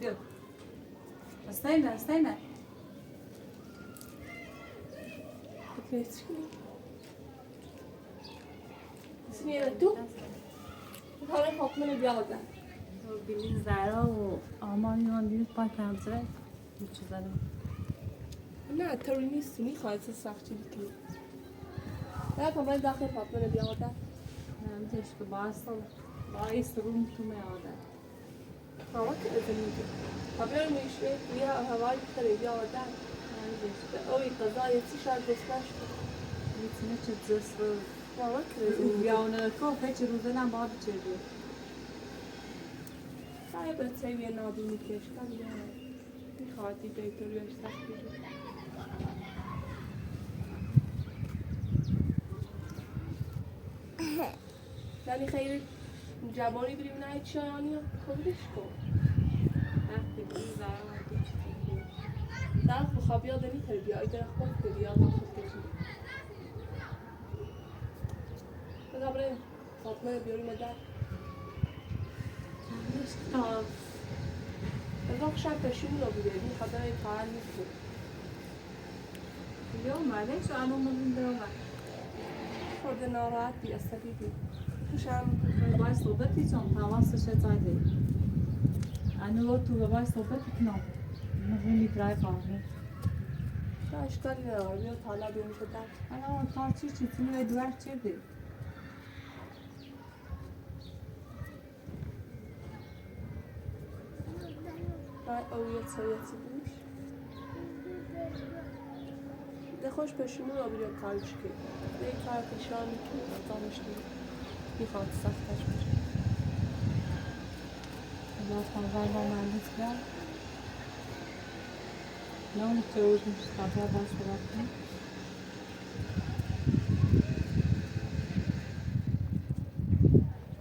بیا استنى اسمي تو حالا فاطمه بیاوردن ببین زهرا و آرمان میان بیرون پاک همسره هیچ چیز دارم نه طوری نیست میخواید سختی بکنی نه پامای داخل فاطمه بیاوردن همتش که باعث روم تو میادن هوا که بزنید خبر میشه یه هوای بخوره بیاوردن اوی قضایی چی شاید بسمش میتونه چه جس رو هوا که بزنید بیاونه که هیچ روزه نم باید چردی سعی بچه یه نادونی کشکن یه میخوادی بیتوریش سخت بجید یعنی خیلی جوانی بریم نه هیچ شایانی خودش کن وقتی بری زهرا درخت بخواب یاد نمیتره بیایی درخت خود که بیاد خود کشید بذار بریم فاطمه بیاریم در بذار شب پشیمون رو بیاریم خاطر این خواهر نیست بود بیا اومده شو الان مدون در اومد خورده ناراحت بی عصبی بی خوشم باید صحبتی چون حواسش زده انو تو باید صحبتی کنم مهم میترای فاهمه نه اشکالی نداره بیا حالا بیاریم شدن الان تا چیزی میره دوار چرده اویت سویتی بوش ده خوش پشیمون رو بیریم کارش که ده این کار کشان میکنه دانش نیم میخواد سختش بشه الله خانوار با مهندس کرد نه اون تئوری میشه قبل باش بلد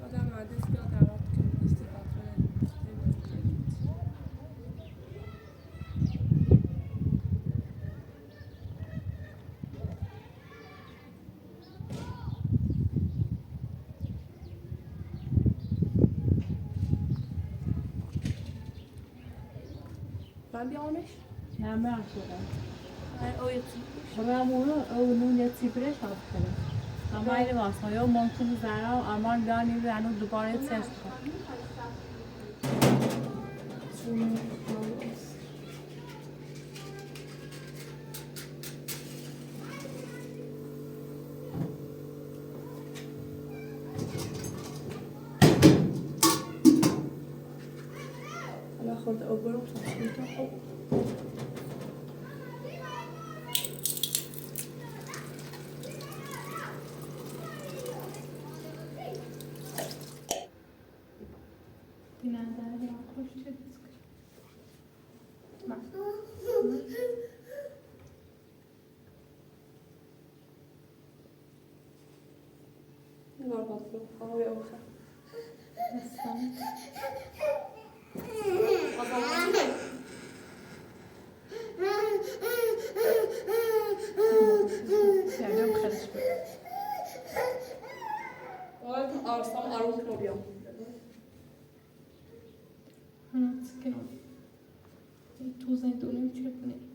آدم مهندس بیاد دعوت کنه استفاده کنه من بیامش؟ نه من شدم اویتی او نون یه تیپرش هست کنه اما این واسه یا ممکنه زهرا و آرمان بیانی رو انو دوباره تست کنه حالا خورده او برم تصویرتا خوب نه در یا خوش چه دیست کنه نگار باطلو آقای اوخه یعنی خیلیش بود آرسام آروز کنو بیام سکنم تو زندونیم چه کنی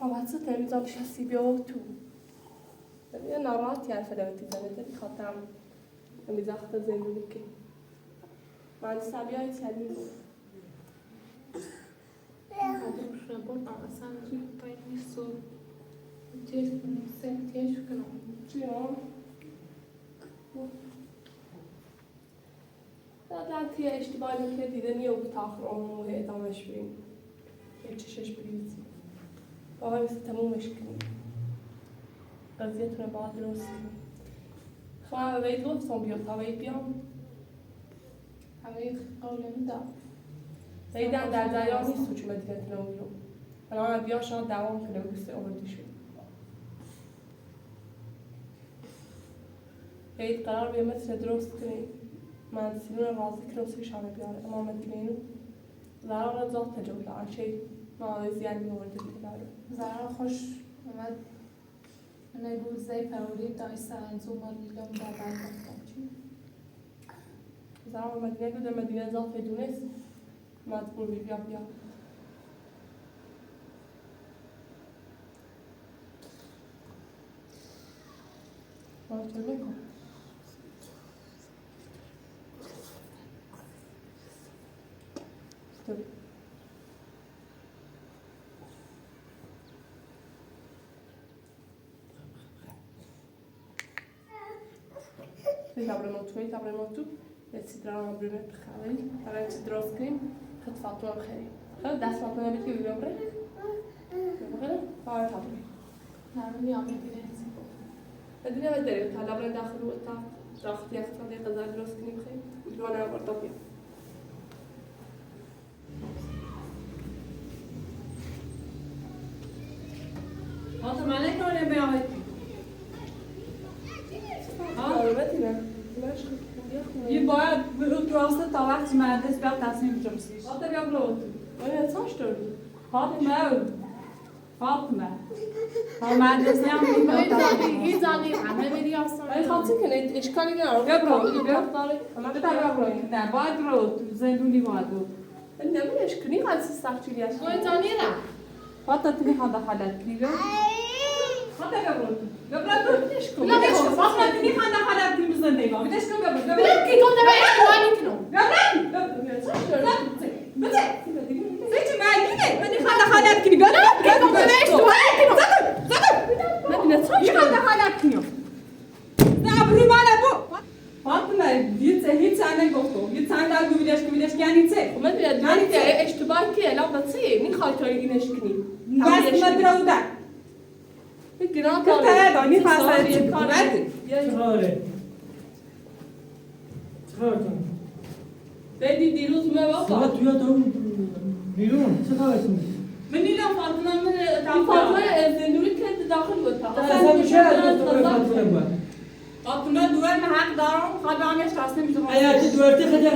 حوض تلویزیون نشستی بیا تو یه ناراحتی حرف دوتی زنده داری خاطرم نمیزخت زندگی که من سبیای سلیم آدم شبان اصلا جیب پای نیست و تیش کنم تیش کنم چیا؟ دادن توی اشتباهی که دیده نیو بود آخر آمون و ادامش بریم یه چشش بریزی باقای مثل تمومش کنیم قضیتونه باید درست کنیم خواهم به وید لطفا بیام تا وید بیام همه قول نمیدم ویدن در جریان نیست و چون مدینه تنو بیرون الان بیا شاید دوام کنه بگسته آوردی شد هیچ قرار بیا مثل درست کنی مهندسینو رو راضی کنم سوی شانه بیاره اما مدینه اینو ضرار ذات تجاوز دارن شی ما زیادی آورده بیاره زرا خوش اومد نگو زی پروری دایسته انزوم و لیلم در برگفتم چی؟ زرا مدینه گوده مدینه ذات دونست مجبور بیا چه میکن؟ تابلو موتو سیدران بریم بخوری برای چی درست کنیم خد فاطمه بخری خد دست فاطمه بیت که بیا بره فار تابلو نرمی آمدینه بدونه و داریم تا لبن داخل و تا داخل یخت تا غذا درست کنیم خیر جوانه آورد بیا فاطمه نکنه بیاید یه باید برو تو راسته تا وقتی مهندس بیاد تصمیم بجمسیش حتی بیا برو باید ساش داری فاطمه ها مهندس نیم این زنی همه میری آسان ای خاطی کنه اشکالی نداره بیا برو نه باید برو زندونی باید برو نمیدونش کنی خاطی سختی هست باید زنی را فاطمه تنی خانده خالت کنی بیا خاطر بیا برو نمیدونش کنی فاطمه تنی خانده خالت کنی زندگی با میدش کن بیا برو کی تو داره اشکوانی کنم بده زیچ معنیه من خانده خالت کنی بیا کی تو داره اشکوانی کنم مدینه ساش خانده خالت کنی نه برو مالا بو فاطمه هیچ چنه گفتم یه چند در گویدش یعنی چه مدینه یعنی که اشتباه که الان بچه میخوای تو اینش کنی بس مدرو ده گران کاره دانی خاصه کار چهاره دیدی دیروز من بابا ساعت توی تو بیرون چه کارتون من نیلم فاطمه من این فاطمه زندوری که داخل بود اصلا میشه فاطمه بود فاطمه دوار من حق دارم خواهد به همش تصمیم میزم اگر که دوارتی خیلی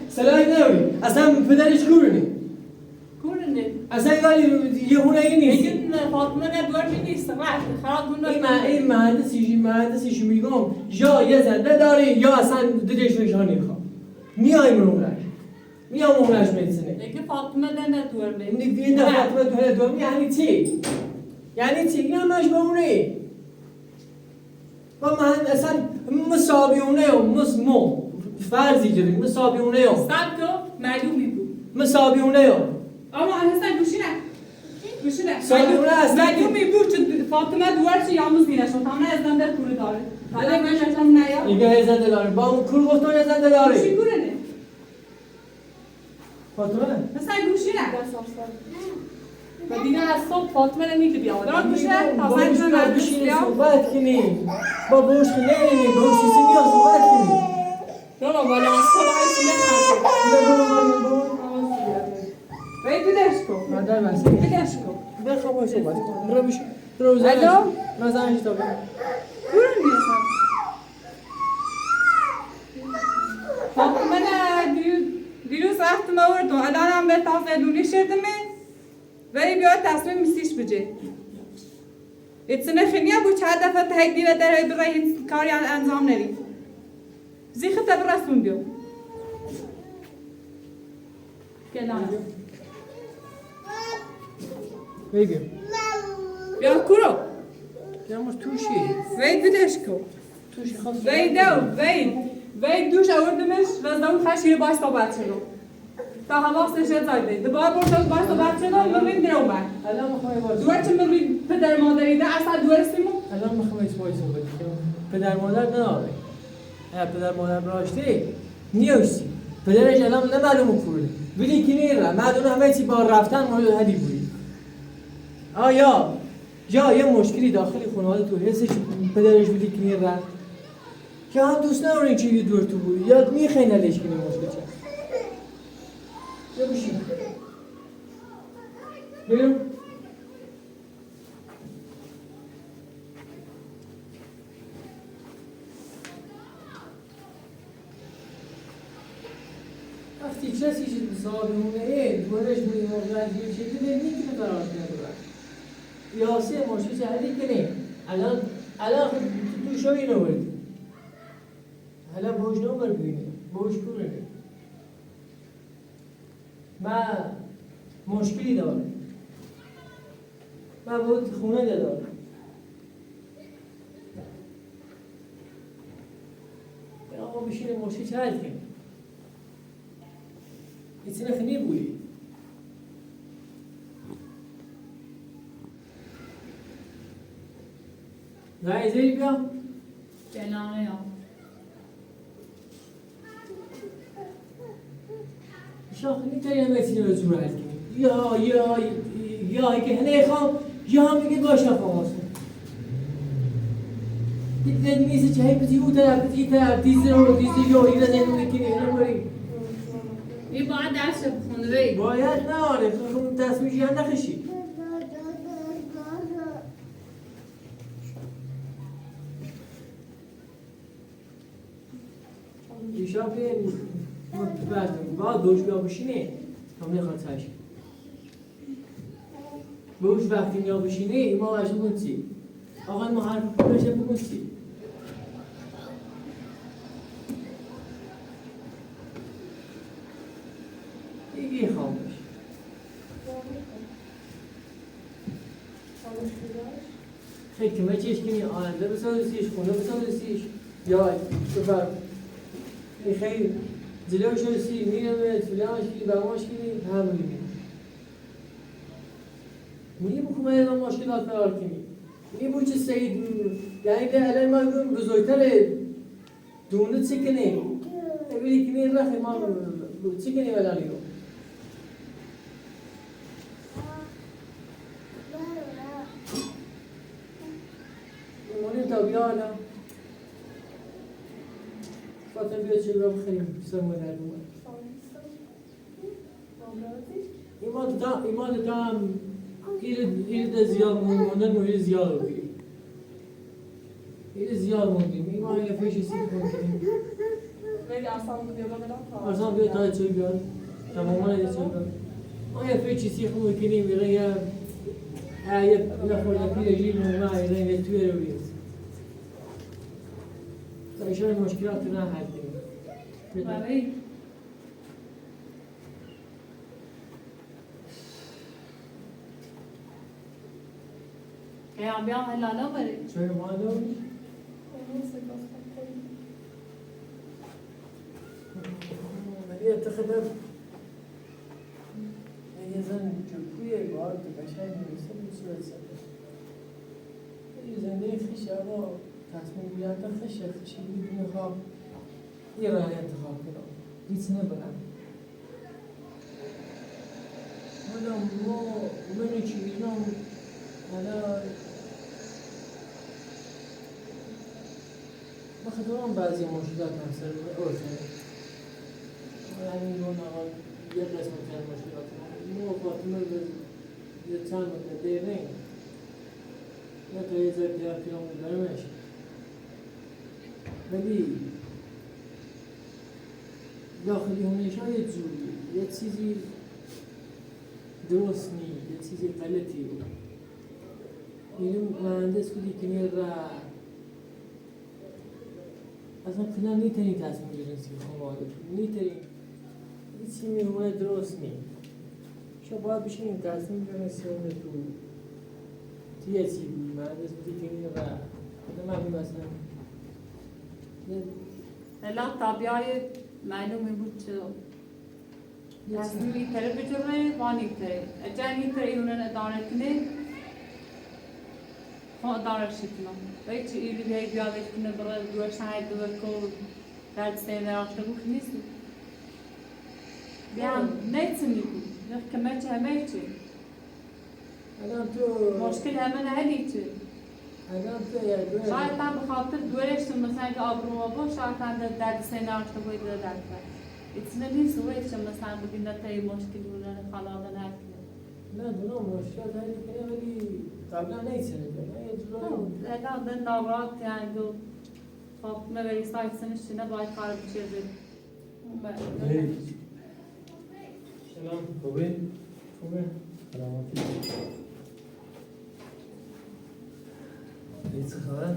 سلای نوی اصلا پدرش کورنی کورنه اصلا یه هونه ای نیست این فاطمه نه دوار می نیست خراب بونه این مهندسیش میگم یا یه زنده داری یا اصلا دیدش نشانی خواه میای مونش میتسنه دیگه فاطمه نه دوار می این ده فاطمه دوار یعنی چی؟ این همش به اونه و من اصلا مسابیونه و فرضی جدید مسابیونه و سب تو معلومی بود مسابیونه و اما هستن گوشینه سابیونه هستن معلومی بود چون فاطمه دوار چی یاموز دیره شد همه از دنده کوره داره حالا من شدم نیا یه زنده داره با اون کور گفتم یه زنده داره گوشی کوره نه فاطمه هستن گوشینه مدینه از صبح فاطمه نمیده بیاد دارم گوشه تا زنگ من مهندس بیا صحبت کنی با بوش کنی با سیسی میا صحبت کنی نه ولی از صبح ایسی نخواهد باید بدش کن مادر بسید بدش کن بخواه صحبت کن برو زنش تا بگم کورن میشم فاطمه نه دیروز وقت آوردم الان هم به تافدونی شدمه ولی بیاد تصمیم میسیش بجه اتسنه خیلیا بود چند دفعه تهیدی و در برای کاری انجام نرید زیخه تا برسون بیو گلان بگم بیا کورو یاموش توشی وید بدش کن توشی خواست وید دوش آوردمش و از دام خشیر باش تا بچه رو تا حواسش زایده دوباره برد باش تا بچه رو مروید در اومد الان میخوام باز دوار چه مروید پدر مادریده اصلا دوار سیمون الان میخوام باز صحبت کنم پدر مادر نداره پدر مادر راشته نیوشتی پدرش الان نمعلومه کوره ولی که نیره معلومه همه چی با رفتن مورد هدی بودی آیا یه مشکلی داخل خانواده تو حسش پدرش ولی که نیره یا هم دوست نداره که یه دور تو بود یا میخینلش کنی مشکل چه یا بشین بریم. وقتی کسی چیز سالمونه دورش میموندن یه چیزی نمیتونه براش ندارن. یاسه ماشین شهری کنه. الان تو شو اینو برد. حالا بوش نمبر بینه. بوش کنه. من مشکلی دارم. من بود خونه دارم. آقا بشین ماشین چه حل کنه. ایتونه خنی بوی. نه ایزی بیام. جنانه یا شاخنی تا یه مسیح رو زور حل کنی. یا که هنه خوام یا هم میگه باشه خوام آسون. دیگه نیست چه هی بزی او طرف دیزی یا ایره زنده کنی هنه باری. این باید درس بخونه باید نه آره خون تصمیشی هم نخشی. دیشب باید دوش بیا بشینه هم نخواد سرشی بوش وقتی میا بشینه ما باشه بگون چی آقا ما حرف بشه بگون چی دیگه خاموش خیلی کمه چیش کنی آنده بسازیش خونه بسازیش یا بفر خیلی جلوش هستی میرم فلانش کنی برماش کنی همونی میرم میگه بکنم اینا مشکلات فرار کنی میگه بو چه سعید یعنی که الان ما بزرگتر دونه چه کنی ببینی کنی رخی ما چه کنی ولانی رو مونی تا بیانا فاطمه بیا چه رو بخریم سرمایه در دومن ایمان دام ایره زیاد موندن مویه زیاد رو بگیم ایره زیاد موندیم ایمان یه فیشی سیک کنیم ولی اصلا بیا بگم اصلا بیا تا چه بیاد تماما یه چه بیاد ما یه فیشی سیک کنیم بیره یه خورده پیره جیب نومه ایره توی رو بیاد تا ایشان مشکلات رو نه حل کنیم برای هم بیام هلالا بریم چه مالو؟ ولی اعتقادم یه زن جوکویه بار تو بشن میرسه بسورت سنده یه زنده خیشه اما تصمیم بیاد تا خیشه میدونه خواب یه راه انتخاب کنم هیچ نبرم منو چی بیدم حالا بخاطر بعضی مشکلات همسر ارسه همین رو نقال یه قسمت از مشکلات ما فاطمه یه چند مدت دیر نیم یا تا یه زر دیار پیرامون برمش ولی داخلی هونش ها یه جوری یه چیزی درست نی یه چیزی غلطی بود اینو مهندس بودی که نیر را اصلا کلا نیترین تصمیم گیرنسی خانواده نیترین هیچی میمونه درست نی شما باید بشین تصمیم گیرنسی اونه تو یه چی بود مهندس بودی که نیر را خدا من مثلا هلا طبیعی معلومه بود چه تصمیمی تره بجرمه وانی تره اجانی تره ایونن اداره کنه خود اداره شکنم ولی چه ایوی دیگه بیاده کنه برای دوشتنهای دوکو درد سینه راشته بود نیست بیان نیتسنی بود یک کمه چه همه چه مشکل همه نهلی چه شاید تا بخاطر دورشتون مثلا که آبروما با شاید تا درد سینه راشته بود درد کرد ایتونه نیست ویش مثلا بگیم تا این مشکل بودن خانواده نکنه نه مشکلات هایی کنه ولی قبلا نیستنه الان den navrat yani bu Fatima ve İsa ikisinin içine bayit harbi çizdi. سلام خوبه؟ خوبه؟ سلامتی این چه خبر؟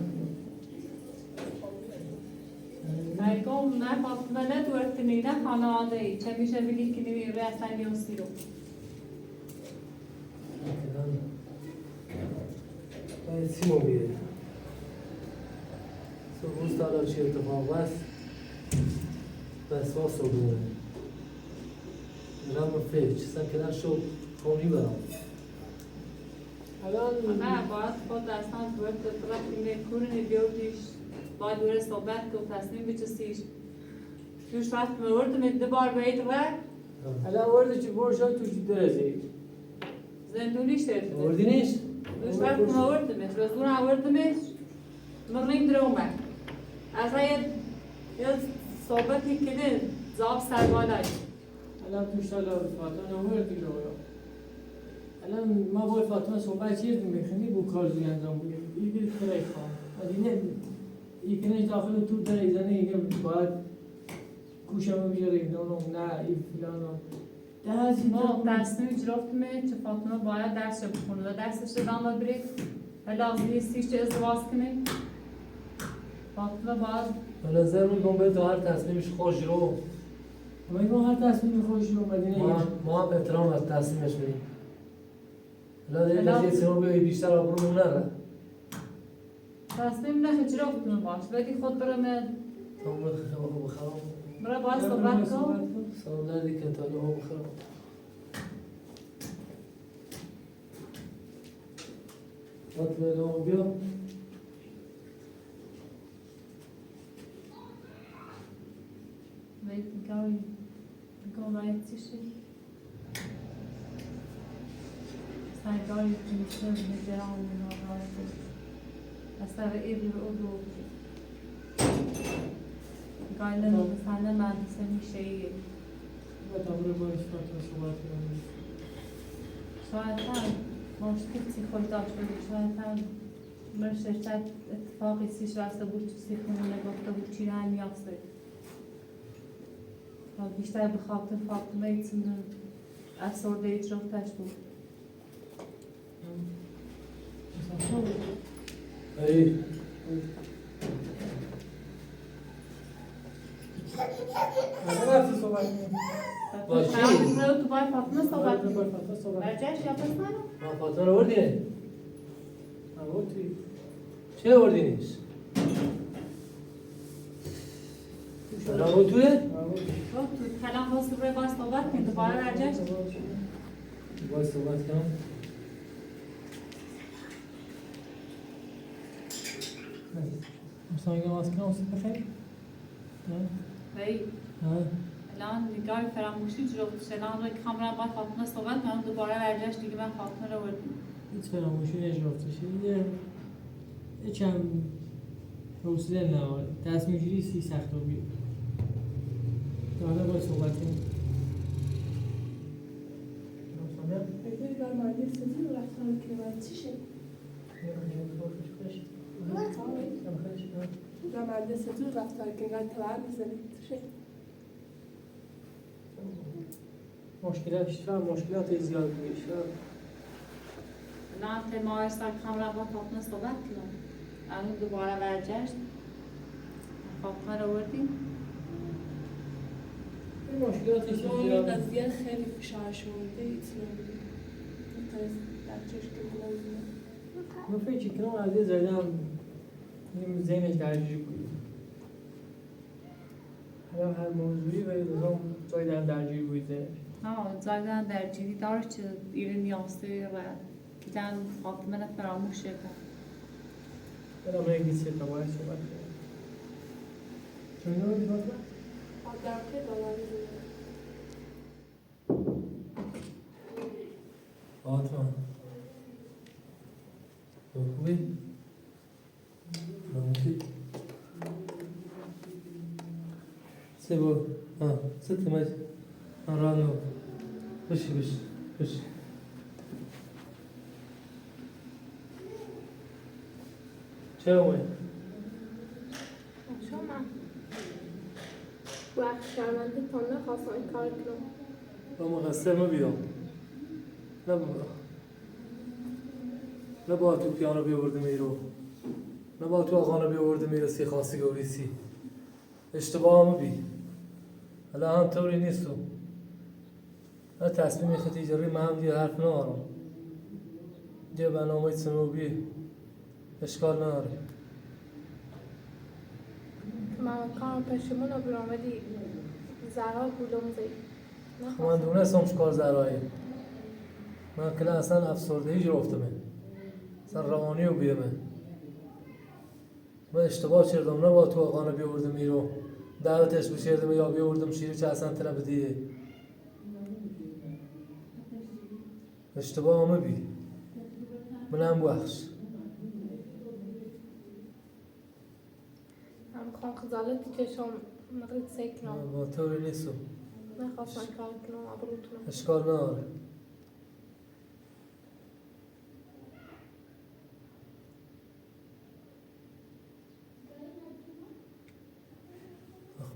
Erkom ne Fatima ne duvartını ne خانواده چه میشه بگی که نمی رسن یوسی رو باید چی موبیده؟ روز دارم چی اتفاق بس واسه بونه رام فیچ سن کنار شو خونی برام الان نه باید خود دستان دوارت طرف این کورنی بیوتیش باید دوره صحبت که تصمیم بچستیش دوش وقت موردم ادبار باید رد الان ورده چی برشان تو چی درزی زندونیش درده وردی نیست؟ دوش وقت موردمش رزون آوردمش مرنیم درومه از یه صحبتی کنه زاب سربالای الان توش حالا فاطمه نمورد دیگه الان ما باید فاطمه صحبت کردیم بخونی بو کارزوی انجام بودیم ایگه کرای خواهم مدینه ایکنش داخل تو در ایزنه ایگه باید کوشم بیاره نونم نه ای فلانم ما تصمیم گرفتیم که فاطمه باید درس بخونه و درسش رو ادامه بده و لازم نیستش که ازدواج کنه فاطمه باید به نظر میگم به تو هر تصمیمش خوش رو میگم هر تصمیم خوش رو مدینه ما هم احترام از تصمیمش میدیم الان سیما بیایی بیشتر آبرومون نره تصمیم نه گرفتیم باش ولی خود برم برای باید صحبت کن سلام دردی که تا نها بخرم باید نها بیا Weet ik al, ik kom bij het tussen. Sta ik al in de zon met de handen naar buiten. Dan staan we even op de hoogte. Ik ga alleen nog staan en maar die zijn niet zeker. Wat dan weer maar eens wat zo wat doen. شاید هم مشکلی خود داشت بود شاید هم مرشد اتفاقی سیش واسه بود تو سیخونه نگفته بود چی هم یافته بیشتر به خاطر فاطمه ایتون افسرده اجرافتش بود ای رفتی صحبت باشی تو باید فاطمه صحبت برجش یا پس منو؟ ما فاطمه رو بردینه نبودی چه بردینیش؟ نبود توی؟ تو کلام خواست برای باید صحبت کنی دوباره برجش باید صحبت کنم مثلا اگه ماسک کنم بخیر؟ وی الان نگاه فراموشی جلوش الان روی کامرا باید فاطمه صحبت کنم دوباره برجش دیگه من فاطمه رو بردیم هیچ فراموشی نجرافته شد یکم حوصله نداره تصمیم گیری سخت رو بیاد حالا باید صحبت کنیم بگیری بر مردی سزی رو رفتار که باید چی شد؟ بر مردی سزی رو رفتار که اینقدر تبر میزنی چی شد؟ مشکلات زیاد بیشتر الان تمایش در کامرا باید فاطمه صحبت کنم الان دوباره برجشت فاطمه رو بردیم مشکلاتش این زیاد قضیه خیلی فشارش ورده ایتونه در چشم لازمه من فکر کنم از یه زدم این ذهنش درگیری بود الان هر موضوعی و هم جای درگیری بود ذهنش zaten dergili dar ki irin yastığı ve giden Fatıma da feramuş yapar. الان من یکی چه باید صحبت کنم چون اینو رو دیدم آدم که دانایی زنه فاطمه خوبی؟ نموشی؟ سه با سه تماش رانو بشی چرا اومد؟ شما وقت شرمنده تا نخواستم این کار کنم. با مقصر ما بیام. نه بابا. نه با تو پیانو بیاورده میرو. نه با تو آقانو بیاورده میرسی خاصی گوریسی. اشتباه هم بی. حالا هم طوری نیستو. نه تصمیم خطی جری من هم دیگه حرف نهارم. دیگه برنامه سنوبی اشکال نداره. من کارم پشمون رو برامدی زرها بودم زی. من دونستم چکار زرایه. من کلا اصلا افسردگی گرفتمه. اصلا روانی رو بیمه. من اشتباه کردم نه با تو آقانو بیاوردم میرو. دعوتش بشیردم یا بیاوردم شیری چه اصلا تنه بدیه. اشتباه همه بی. منم بخش. من میخوام خجالتی کشم نقید سکنم. با طوری نیستم. نخواستم کار کنم عبروتونم. اشکال نداره.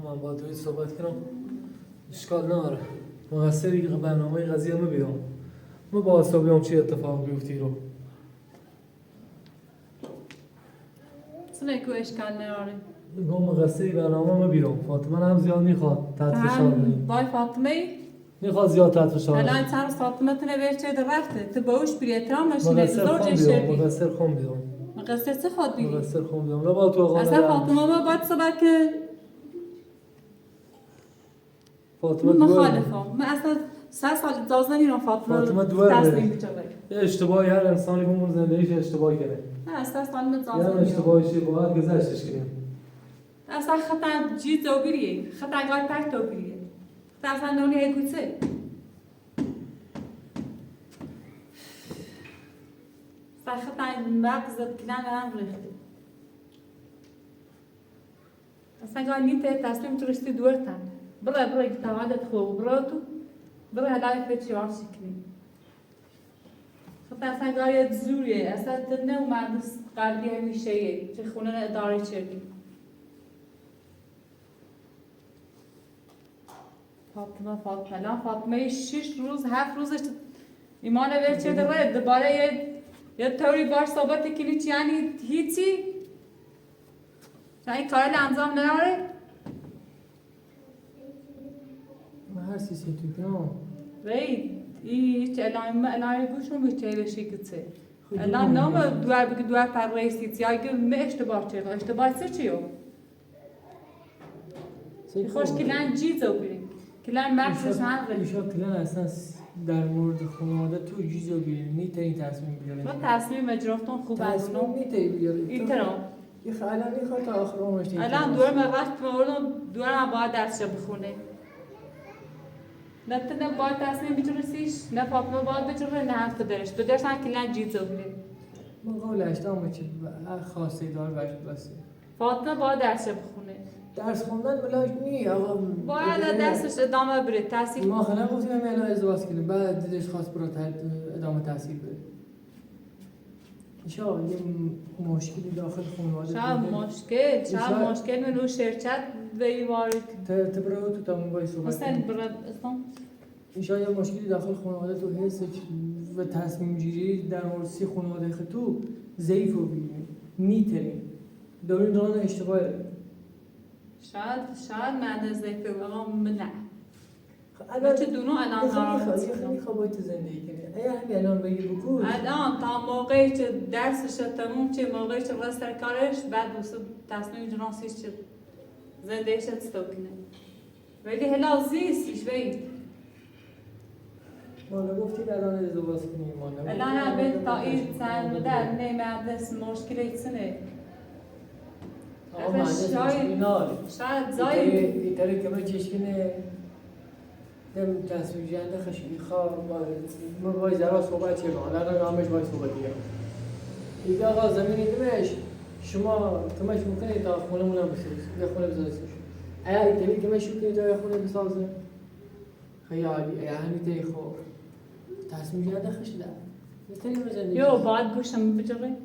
من با دوی صحبت کنم اشکال نداره. مقصری که برنامه قضیه ما بیام. ما با حسابی هم چی اتفاق بیفتی رو. سنه که اشکال نداره. با مقصری برنامه ما بیام. فاطمه هم زیاد میخواد تحت فشار بینیم. وای فاطمه میخواد زیاد تحت فشار بینیم. الان چند روز فاطمه تنه بهش چه رفته تو باوش بری احترامش نه مقصر زور خون جشر بیام. بی مقصر خون بیام. مقصر چه خود بی مقصر خون بیام. نه با تو آقا اصلا فاطمه ما باید صحبت که فاطمه مخالفه من اصلا 3 سال اجازه نمیدم فاطمه تصمیم بگیره. یه اشتباهی هر انسانی بمون زندگیش اشتباه کنه. نه اصلا سالم اجازه یه نمیدم. اشتباهی باید گذشتش کنیم. اصلا خطا جیز او بریه خطا گای پرت او بریه خطا اصلا نونی هیگوچه اصلا خطا مغزت کلان هم ریخته اصلا گای نیته تصمیم ترشتی دورتن برای که توادت خوب برای تو برای هدای فیچی وارسی کنی خطا اصلا گای زوریه اصلا تنه و مردس قلبی همیشهیه چه خونه اداره چردی فاطمه 6 روز 7 روزش ایمان ویل چه داره دوباره یه طوری باش صحبت کنی چی یعنی هیچی این کار انجام نداره من هر چیزی تو کنم وی هیچ الان گوشم بیشتر بشی کته الان نام دوار بگی دوار پر رئیسی یا اگه می اشتباه چه اشتباه چه چیو خوش کلان جیزو بریم کلان مغزش هم ایشا کلان اصلا در مورد خانواده تو جیزو بیاری میتونی تصمیم بیاری ما تصمیم اجرافتون خوب تصمیم میتونی بیاری اینطرا الان میخواد تا آخر عمرش الان دور ما وقت موردم دور ما باید درسش بخونه نه تنه باید تصمیم بجرسیش نه فاطمه باید بجره نه حرف درش تو درس هم کلان جیزو بریم ما قولش دام بچه خاصی دار باش بسه فاطمه باید درسش بخونه درس خوندن بلاش نی آقا باید درسش ادامه بره تحصیل ما خیلی گفتیم همه الان ازدواج کنیم بعد دیدش خواست برای ادامه تحصیل بره شاید یه مشکلی داخل خانواده شاید مشکل منو شرکت به وارد تبرو تو تمام باید صحبت مثلا برد شاید یه مشکلی داخل خانواده تو حس و تصمیم گیری در مورد سی خانواده تو ضعیف رو بگیریم نیترین دورین دوران اشتباه شاید من ضعیف آقا من نه الان چه دونو الان ناراحت میخواد باید زندگی کنه اگه همین الان بگی بگو الان تا موقعی که درسش تموم چه موقعی که رست کارش بعد دوست تصمیم جناسیش چه زندگیش استو کنه ولی هلا زیستش ولی ما نگفتید الان ازدواج کنیم ما نگفتید الان هم تا این چند مدت نمیادس مشکلی چنه شاید زایی ایتره که من چشکنه دم تصویر جنده خشیدی خواه ما باید زرا صحبت کنیم الان همش باید صحبت کنیم ایده آقا زمینی دمش شما کمش میکنید تا خونه مونم بسازید یه خونه بسازید ایا ایتره کمش میکنید تا یه خونه بسازید خیالی ایا همیته خوب تصمیم جنده خشیده یو باید گوشم بجره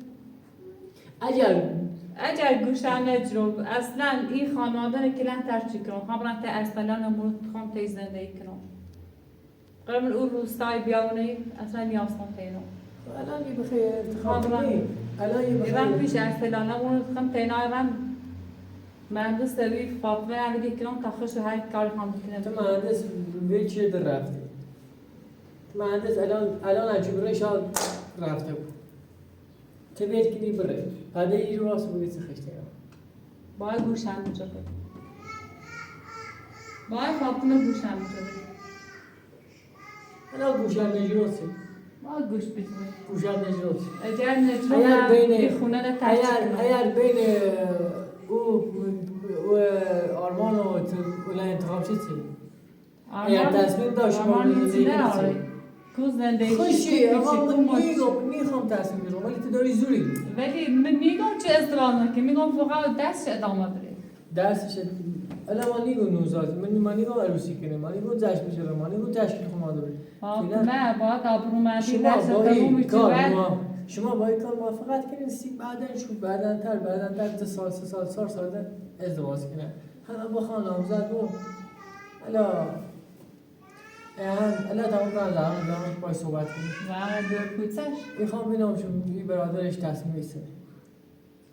اگر اگر گوشم نجرب اصلا این خانواده کلان ترچی کنم خبرن تا اصلا نمود خام تیز زندگی کنم قبل اون روستای بیاونی اصلا نیاستم تینو الان یه بخیر انتخاب کنیم الان یه ایران بخیر پیش اصلا نمود خم تینا ایران مهندس دوی فاطمه علی کنم تا خوش هر کار خام بکنم تو مهندس به چه در رفتی مهندس الان عجیبه شاد رفته بود تو بیت کنی بره بعد این رو راست بودی چه خشته باید گوشم میجبه باید فاطمه گوشم میجبه الان گوشم نجروسی باید گوش بیتونه گوشم نجروسی اگر نجروم این خونه رو ترچی کنم اگر بین او آرمان و اولا انتخاب چی؟ اگر تصمیم داشت آرمان زندگی میتونه کنی آره کوز زندگی خوشی آقا من میخوام تصمیم بگیرم ولی تو داری زوری ولی من میگم چه ازدواج نکنی میگم فقط دستش ادامه بده درسش الان ما نیگو نوزاد من نیگو عروسی کنه من نیگو جشن بگیره من نیگو تشکیل خانواده بده نه باید آبرومندی درس تموم میشه شما با این کار موافقت کنین بعدن تر 2 سال 3 سال 4 سال ازدواج کنه همه بخوان نامزد بود الا تمام دارم باید صحبت کنیم و دور پوچش میخوام ببینم این برادرش تصمیم میگیره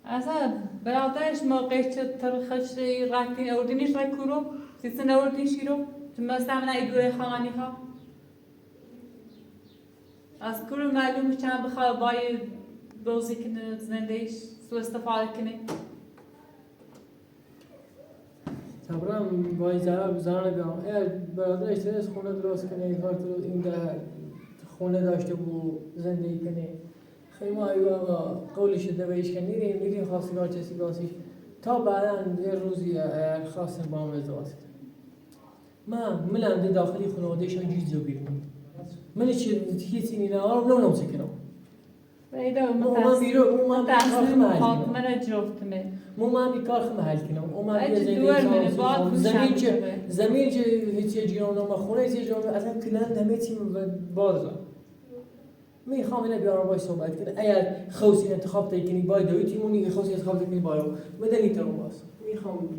اصلا برادرش موقعی که ترخش رفتین اردینیش را کرو سیستن اردینش رو تو مثلا ایدوه خانانی ها از کرو معلومه چند بخواه باید بازی کنه زندگیش سو استفاده کنه تبرم باید زنانه بیام اگر برادرش ترس خونه درست کنه این کار این خونه داشته بود زندگی کنه خیلی ما آقا قولش ده بهش که میریم خواستگار چسی باسیش تا بعدا یه روزی خواستن با هم ازدواج کنم منم ده داخلی خانوادهش انجیز جو بیرم من هیچی نینا آرم نمونم کنم ویدا من تصمیم خاطمه را جفتمه من کار خم حل کنم من اجی دور منه باید زمین چه هیچی جیران ما خونه هیچی جیران اصلا کلند همه چی باز را میخوام اینه بیارم باید صحبت کنه اگر خوصی انتخاب تکنی باید دوی تیمونی خوصی انتخاب تکنی باید مدنی ترون باز میخوام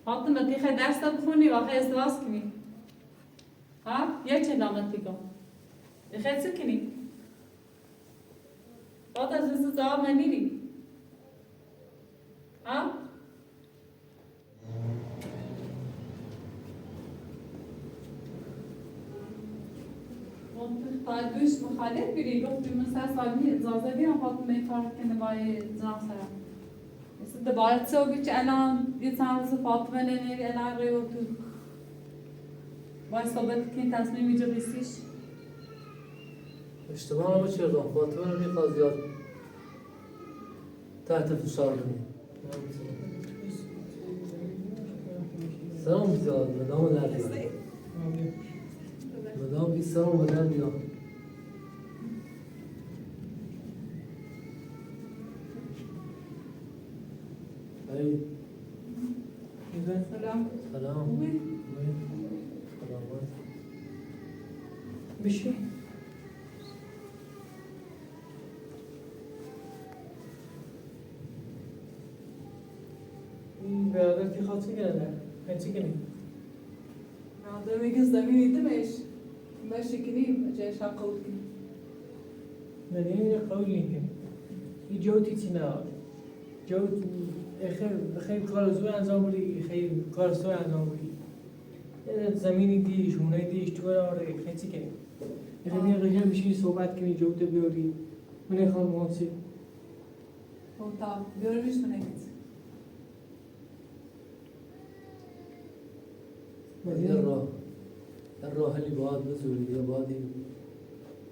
فاطمه تیخه درس بخونی واقعا ازدواج کنی ها یه چه دامتی کن بخیر چه کنی بعد از این زبان منیری ها باید دوش مخالف بری گفت مثلا سالمی اجازه بیرم فاطمه کار کنه باید زن سرم مثل دوباره چه که الان یه چند روز فاطمه نمیری الان ریو تو باید صحبت کنی تصمیم ایجا بسیش اشتباه رو چه راه فاطمه رو میخواد زیاد تحت فشار کنیم سلام زیاد مدام در بیاد مدام این سلام در بیاد ای سلام سلام بشی این برادر که خواهد چی کنه چی کنی؟ برادر میگه زمین ایدمش ماشی کنیم جایش هم قول کنیم مدینه قولی کنی این جوتی چی نهاد جوت خیلی کار زور انجام بودی خیلی کار سوی انجام بودی زمینی دیش هونه دیش تو آره خیلی چی کنی خیلی قیجه بشی صحبت کنی جوت بیاری من ایخوام موسی تا بیارمش کنه در راحلی باید بزوری یا باید این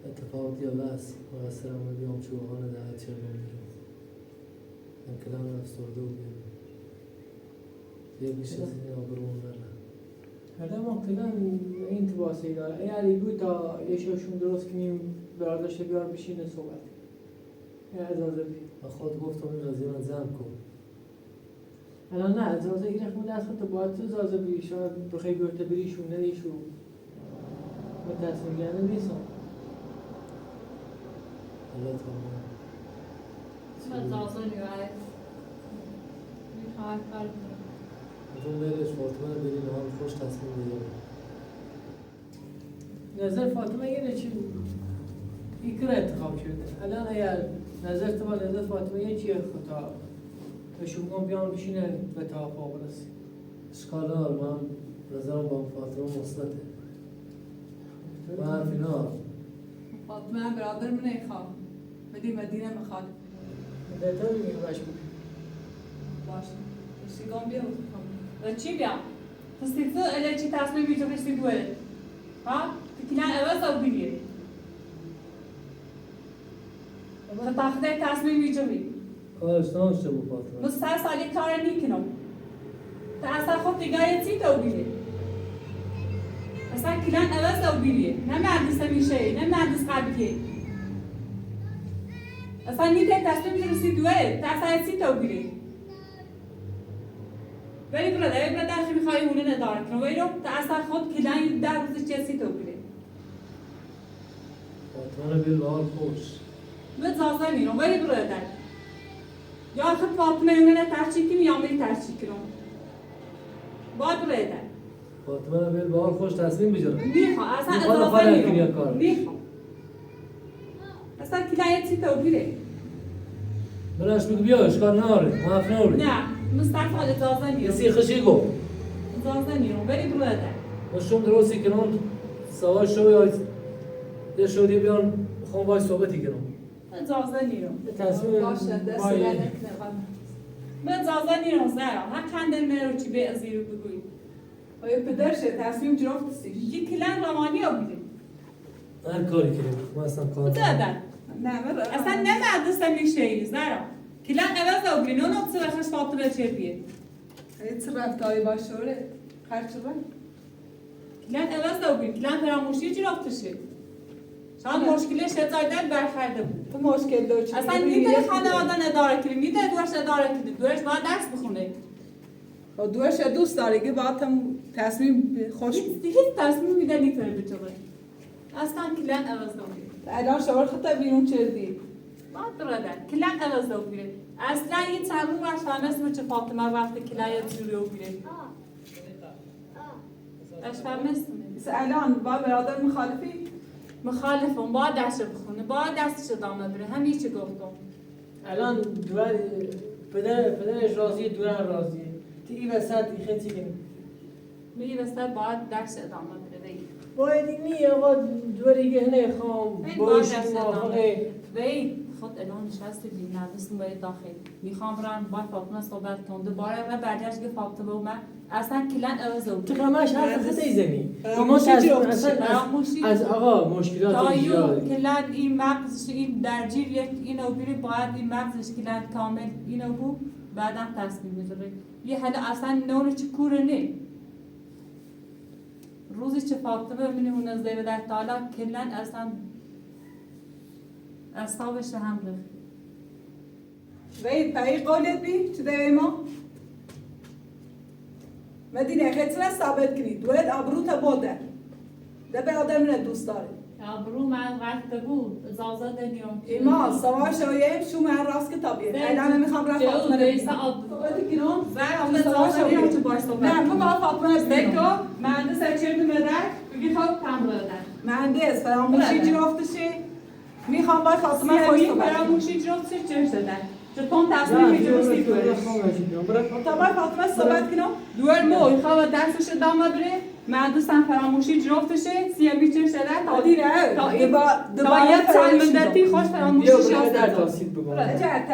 اتفاقات یا بس مقصر هم بیام چوبان دهت چه بمیرم من کلام افسرده و بیام یه بیش از این آبرون نره هر ما کلان این تباسی داره اگر ایگو تا یه شوشون درست کنیم برادرش بیار بشینه صحبت یا اجازه بی من خود گفتم این قضیه من زن کن الان نه اجازه این رقم دست خود باید تو اجازه بی شاید بخوای بیارته بریشون ندیشو من تصمیم گرده نیستم حالا تا من زازه نیوید هر کار کنم. تو برش فاطمه رو بریم هم خوش تصمیم بگیریم. نظر فاطمه یه چی فکر انتخاب شده. الان اگر نظر تو با نظر فاطمه یه چیه خطا بشون بیان بشینه به توافق برسیم. اشکال نداره من نظرم با فاطمه مثبته. من فینا فاطمه برادر من ایخواه بدی مدینه مخالف بهتر میگیم باش باشه اشتیگان بیا و چی بیا؟ تستیقظ اله چی تصمیم بیجا بشتی دوه ها؟ تکنان عوض او بیلیه تاخده تصمیم بیجا بی کارش ناشته با فاطمه. مستر سالی کار نیکنم تا اصلا خود دیگه چی تو بیلیه اصلا کلان عوض او بیلیه نه مردس میشه نه مردس قبلیه اصلا نیده تصمیم بیجا بشتی دوه تا اصلا چی تو بیلیه ولی برادر خیلی میخوای اونه نداره کنم ولی رو تا اصلا خود کلان در روز چیزی تو بیلیه فاطمه رو بیل به حال خوش. من زازه میرم ولی برادر یا خود فاطمه اونه ترچی کنم یا میری ترچی کنم باید برادر فاطمه رو بیل به حال خوش تصمیم بگیریم. میخوام اصلا میخوام اجازه نفر میرم کار. میخوام اصلا کلایت چی تو بیره بلاش بگو بیا اشکال نداره معاف نداره. نه مستقفا اجازه یه میرم سیخشی گو. اجازه میرم ولی برادر باشم درستی کنم سوال شو یا یه شدی بیان بخوام باش صحبتی کنم. اجازه میرم تصمیم باشه دست بای- بدک من اجازه میرم زهرا هر کندل میرو چی به ازیرو بگوی آیا پدرشه تصمیم جرفتیش یه کلان روانی ها بیده هر کاری کنیم من اصلا کار زدن اصلا نه مدرسه میشه زهرا کلان عوض او بیده نونو بسرخش فاطمه چه بیه هیچ رفتاری باشوره خرچه کلان عوض او بیده کلان فراموشی جرفتشه شاید مشکلش هزایدن برخورده بود تو مشکل داری چی؟ اصلا نیده خانواده نداره کنیم نیده دوش نداره کنیم دوش باید درس بخونه دوش دوست داری که باید هم تصمیم خوش هیچ تصمیم میده نیتونه بچوره اصلا کلان عوض او بیده الان شوار خطا بیرون چردی باید برادر کلان عوض او بیده اصلا یه تمرون باش فهمست چه فاطمه وقتی کلایت جوری او بیده اش فهمست الان با برادر مخالفی؟ مخالفم باید درس بخونه باید درسش ادامه بره همین چی گفتم الان دور پدرش راضیه دورن راضیه تو این وسط این خیلی کنیم میگی بسته باید درس ادامه بره بگی باید این نیه آقا دوری گهنه خام باش موافقه وی خود الان نشستی بی نویسم باید داخل میخوام برم با فاطمه صحبت کنم دوباره و برگشت که فاطمه و من اصلا کلن عوض تو همش حرف خطه زنی فراموشی فراموشی از آقا مشکلات تایو کلن این مغزش این درجیر یک اینو بیری باید این مغزش کلن کامل اینو بو بعدم تصمیم میذاره یه حالا اصلا نور چه کوره نه روزی چه فاطمه ببینی اون از دیو در تالا کلن اصلا اصابش هم رفت وی پایی قولت بی؟ چه دوی ما؟ مدینه خیلی را ثابت کنی دوید ابرو تا باده ده برادر من دوست داره ابرو من وقت بود اجازه دنیام ایما سوا شویم شو من راست کتابیه الان میخوام رفت فاطمه رو دیسا صحبت کنم زن سوا شویم چه باش صحبت نه تو با فاطمه رو بگو مهندس چرت مدرک بگی خواب کم دادن مهندس فراموشی جرافتشه میخوام با فاطمه خوش صحبت کنم فراموشی جفتش چرت دادن چطور تصمیم میگیری تا با فاطمه صحبت کنم دوار مو خواب درسش ادامه بره مهندس هم فراموشی جفتشه سیامی چرت دادن تا دیره تا یه چند مدتی خوش فراموشی بیا شد در تاثیر بگم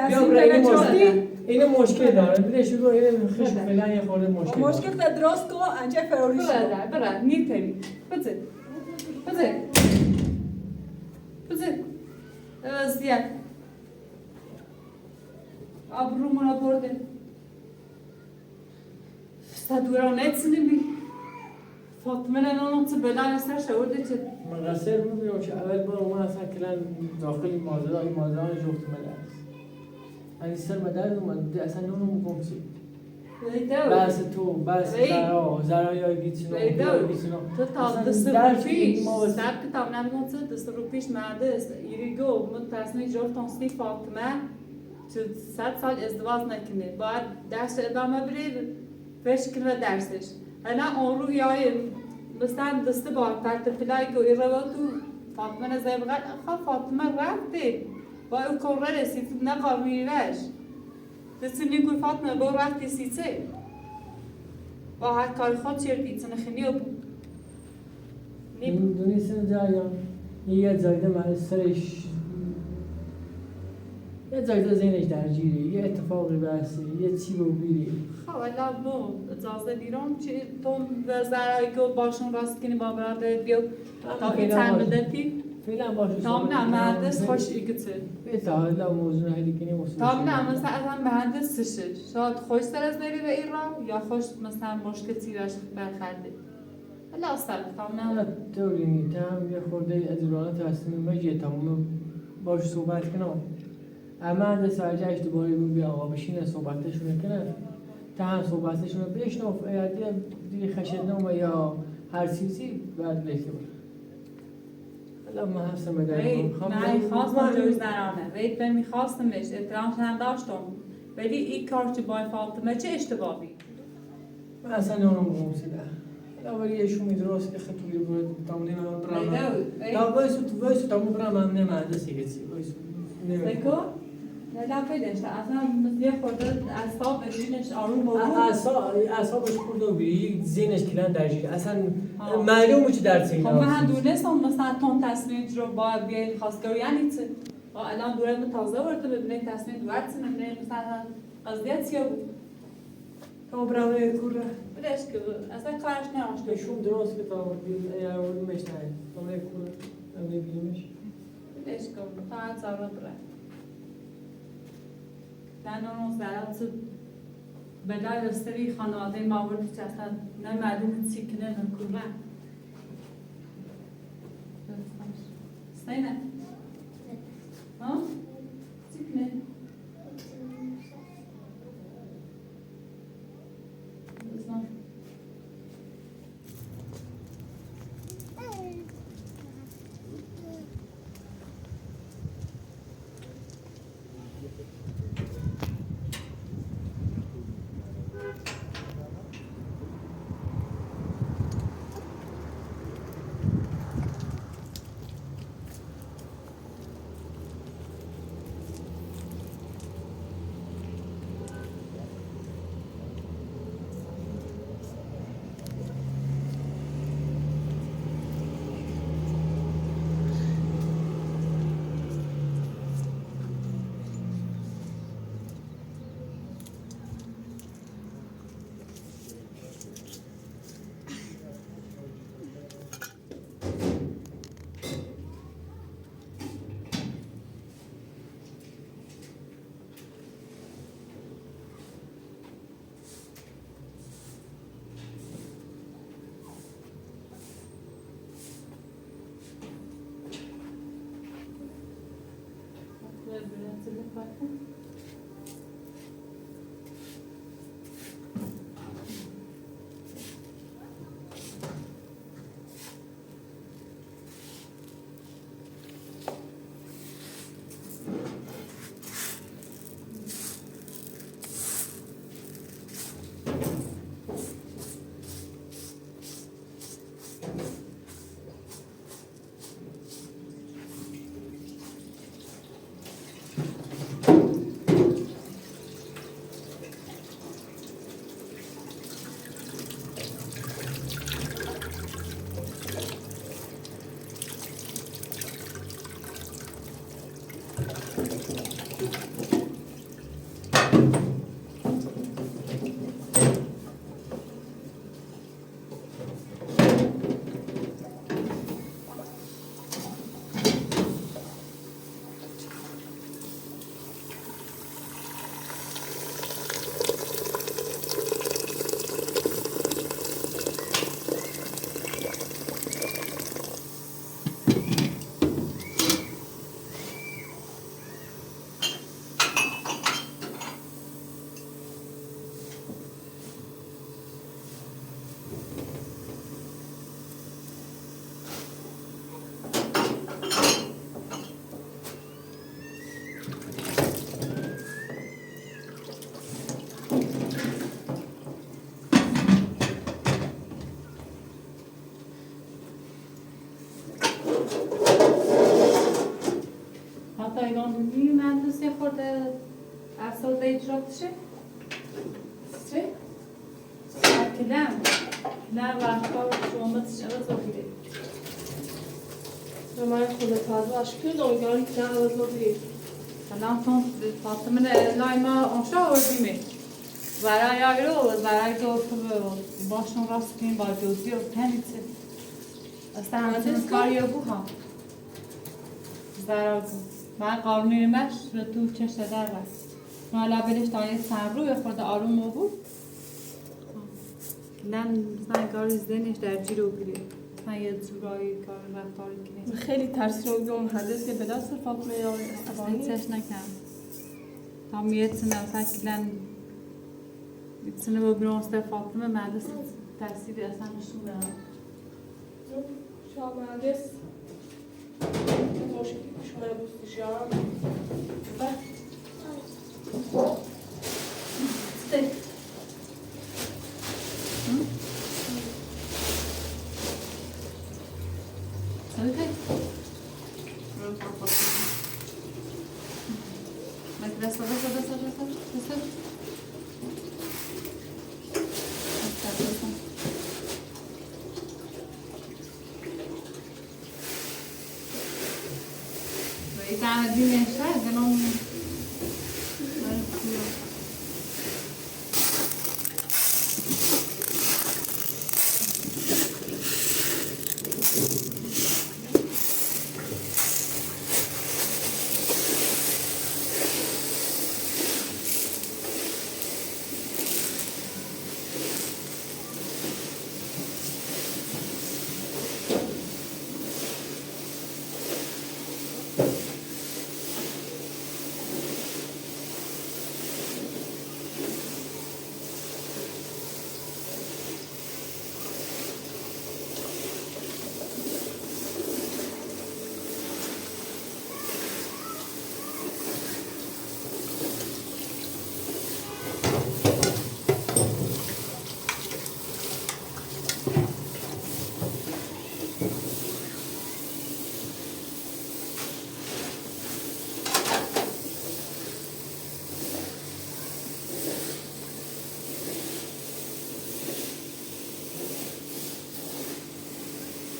بیا برای این مشکل داره بده شروع این خش فعلا یه خورده مشکل مشکل تا درست کن انجا فراریش برادر نیتری بزن زیاد ابرومون رو برده صدورا نتسنیم بی فاطمه نانو چه بلای سر شورده چه من قصر میبینم که اول بار اومد اصلا کلن داخل این مازران جفت مدرس این سر مدرس اومد اصلا نونو مکم چی بس تو بس زرا یا گیتسینو تو تا دست رو پیش سب کتاب نمیگم چه دست رو پیش مهندس ایریگو من تصمیم جفتم سی فاطمه 100 سال ازدواج نکنه باید درس ادامه بره فش کنه درسش انا اون رو یای مثلا دسته با ترتیبای که ایراد تو فاطمه زیبقت فاطمه رفته با او کار رسید نقامیش دستی میگوی فاطمه با رفتی سیسه با هر کار خود چردی تنخنیو دونیستن جریان یه زایده من سرش یه زایده ذهنش درگیره یه اتفاقی برسه یه چی رو بیری خب الان بو اجازه دیرم چی تو وزرایی که باشون راست کنی با برادر بیو تا این چند مدتی فعلا باشه تام نه مهندس خوش ایگته تا حالا موضوع هدی کنی تام نه مثلا اصلا مهندس سشه شاید خوش تر از بری به ایران یا خوش مثلا مشکل تیرش برخورده ولی اصلا تام نه طوری نیست هم یه خورده از ایران تصمیم مجیه تمام باش صحبت کنم اما از سرجعش دوباره بیا آقا بشینه صحبتشون کنه تا هم صحبتشون رو بشنف دیگه خشدنامه یا هر چیزی باید بشه الان ما هستم بداریم من خواستم جوز نرانه وید به میخواستمش احترامش هم داشتم ولی این کار چه باید فاطمه چه اشتباهی من اصلا نونم موسیده ولی ایشون میدرست که خطوری بود تامنی من برام تا وایسو تامو برام من نمهندسی کسی وایسو بکو نه پیدش اصلا یه خورده اعصاب بشینش آروم بود اعصابش خورده و بیری ذهنش کلان درجیه اصلا معلومه چه درسی خب من دونستم مثلا تون تصمیم رو باید بیاین خواستگاری یعنی چه الان دوره تازه ورده ببینید تصمیم دوارت نمیدونید مثلا قضیه چیه بود تا برام کوره بلش که اصلا کارش نراشته ایشون درست که تا یارو مشتای تا کوره نمیبینیمش بلش که تا هزار بره در اون زرات بدای استری خانواده ما ورد که اصلا نه معلوم چی کنه نه کوره سینه ها چی کنه حتی اگه می‌بینی من دوست یه خورده اصلا اجرا بشه چه؟ کلم وقتا شما تشعر زوگیره و من خودت تازه کردم امیدوارم که نه عوض بگیری. الان تو فاطمه لاima آنشا آوردیمه برای آگرو و برای دوستو باشون راست کنیم با جوزی و تنیسه اصلا همچنین کاریو بوها برای من قانونی مش رو تو چشت در بست حالا برش تا یه سر رو خورده آروم بود لن زنگاری زنش در جیرو گیره من یه زورایی کار رفتاری کنیم خیلی ترسیدم که مهندس که بلا سر فاطمه یا این چش نکن تا میتونم فکرن میتونه ببینم است فاطمه مهندس تحصیلی اصلا نشون دارم شما مهندس مشکلی که شما دوستی شما Madinah Saeed que não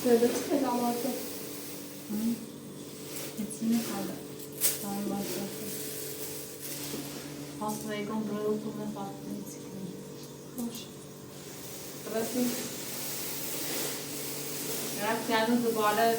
Şöyle çıkıyor damatı. hepsini kaldı. Tamam başlasın. Hastayı kontrol okuluna baktım çıkıyor. Hoş. Burası Biraz yani duvara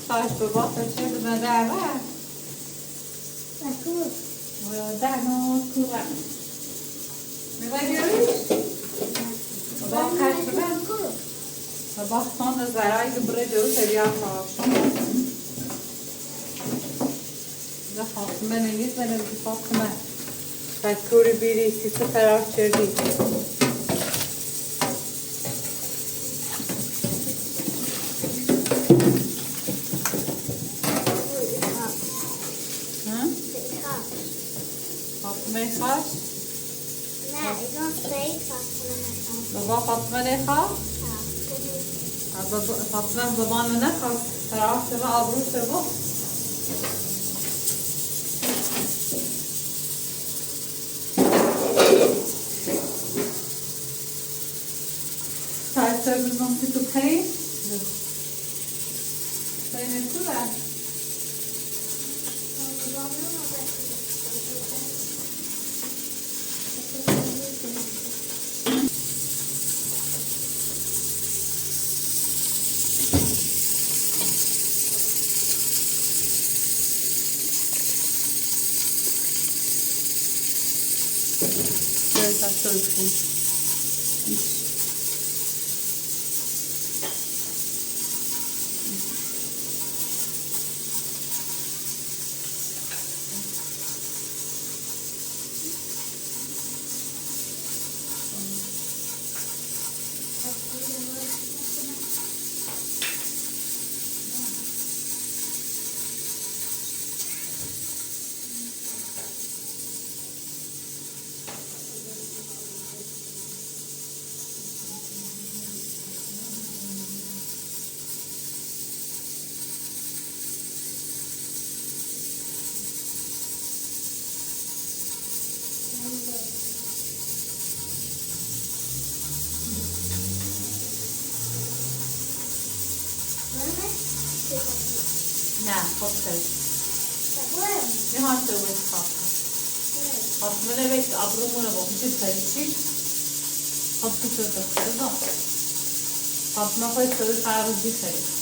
Taş baba taşı da der var. Takı. Bu da no kuva. Ne var görüyorsun? Baba kaçtı ben. Baba sonra zarayı buraya doğru seviyor falan. Da Fatıma ne diyor? Ben de Fatıma. فکوری بیری سیسه فرار چردی فاطمه خواهش؟ نه اینا سعید فاطمه نخواه بابا فاطمه نخواه؟ فاطمه بابا نخواه فرار شما آبرو شما ساعت بالنص تبخين بين الكلى نه خب خیلی میخوام تو باید فاطمه نوشت ابرومونه با میشه تریشی خب تو شد خیلی دا فاطمه خواهی سوی فرقی خیلی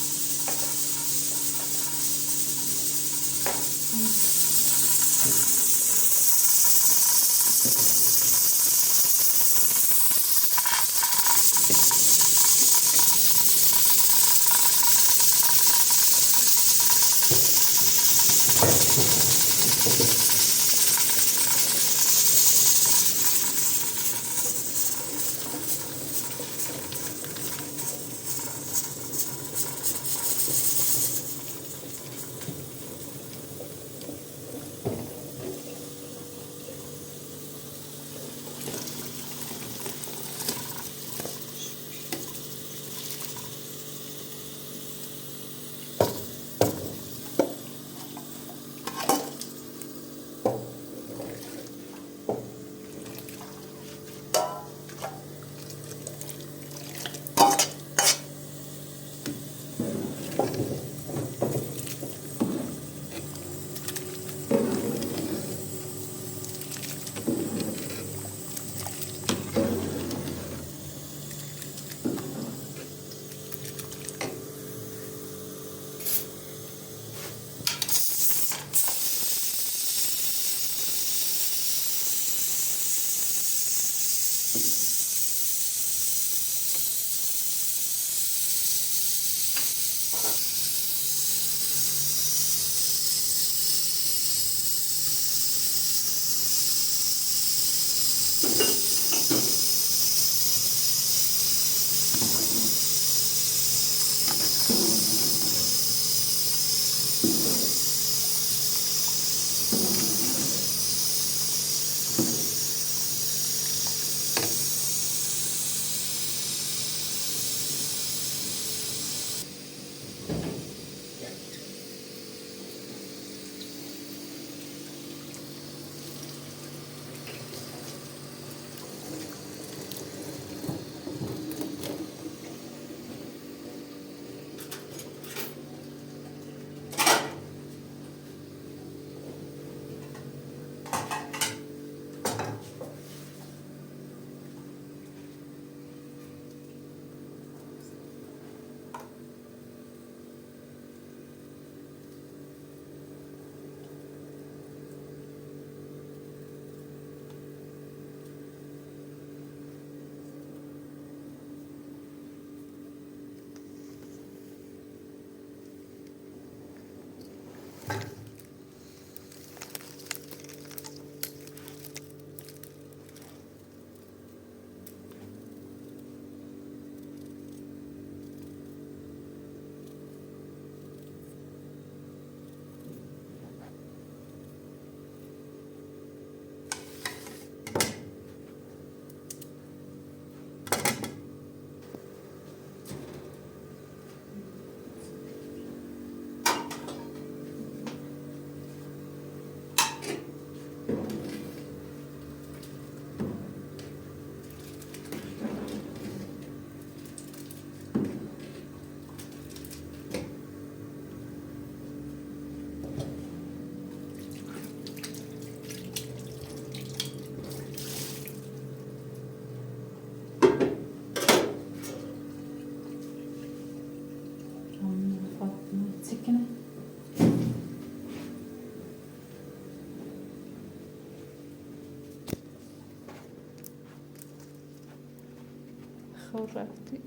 خور رفتی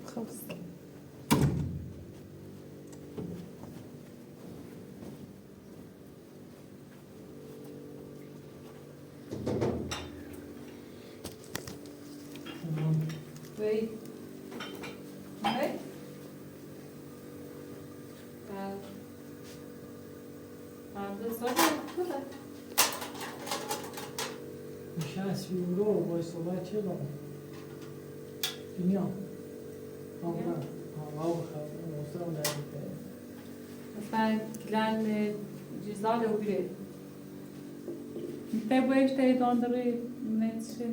خواست وی نه بعد سال خوبه نشست یورو با صحبت چه با دنیا هوا بخیر مستقیم در مثلا گلن جزال و بیره میته باید تایی داندره نتشه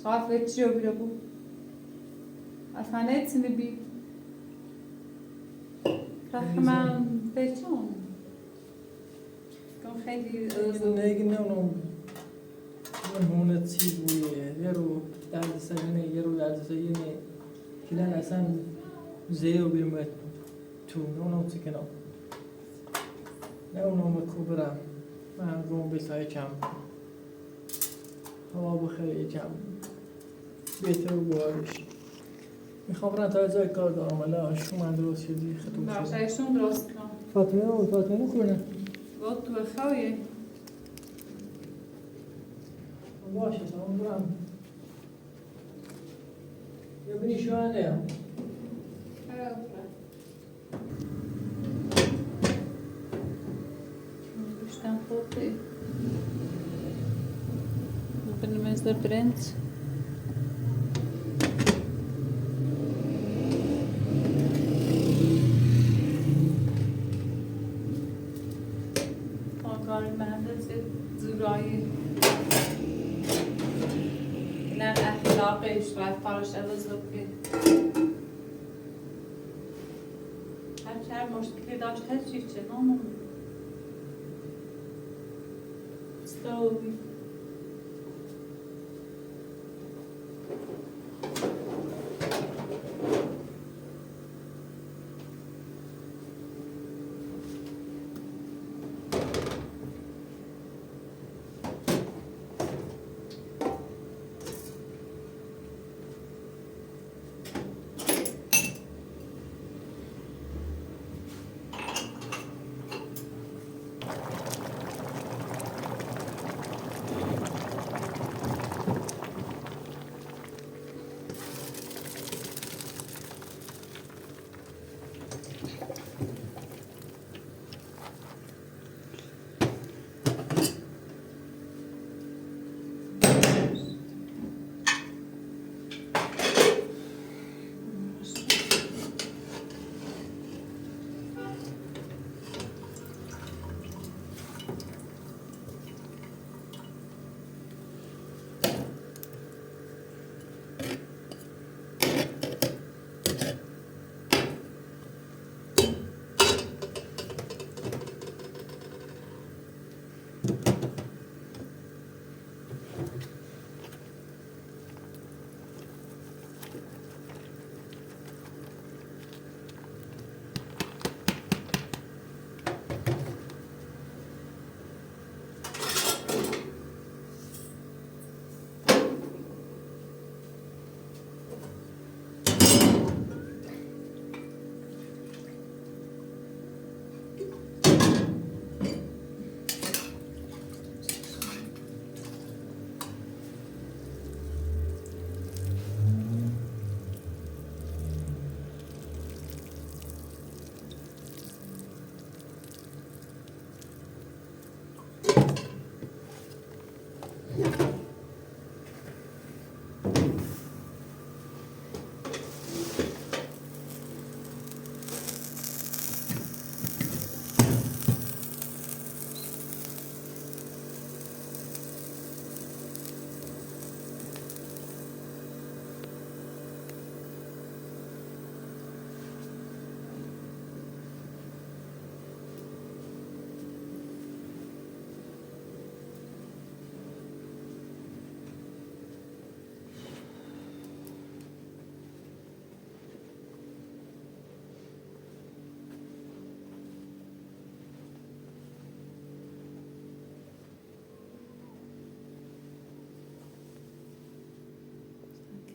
شاید وچی و بیره بو اصلا نتسینه بی رحمن بچون کن خیلی نگی نمونم هونت چی بویه یه رو درد سرینه یه رو درد سرینه کلن اصلا زیو بیرم تو نمونم چی کنم نمونم کبرم من گم بسای کم هوا بخیر کم بهتر بارش میخوام برم تا جای کار دارم ولی آشون من درست شدی خطوب شد باشایشون درست کن فاطمه خونه گفت تو بخوایه باشه تمام برم یا بینی شوانه هم گوشتم خورده برنامه در برنج آقای مهندس زورایی نه اخلاقش رفتارش عوض بکنه هر مشکلی داشت هر چی چه نامون استوی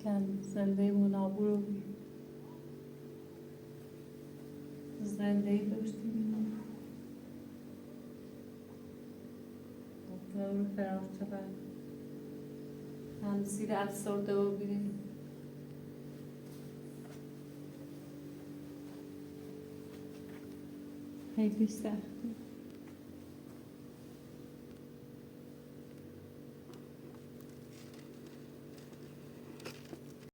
کن زنده منابو رو زنده ای داشتیم دکتر فرار چقدر هم زیر افسرده و بیریم خیلی سخته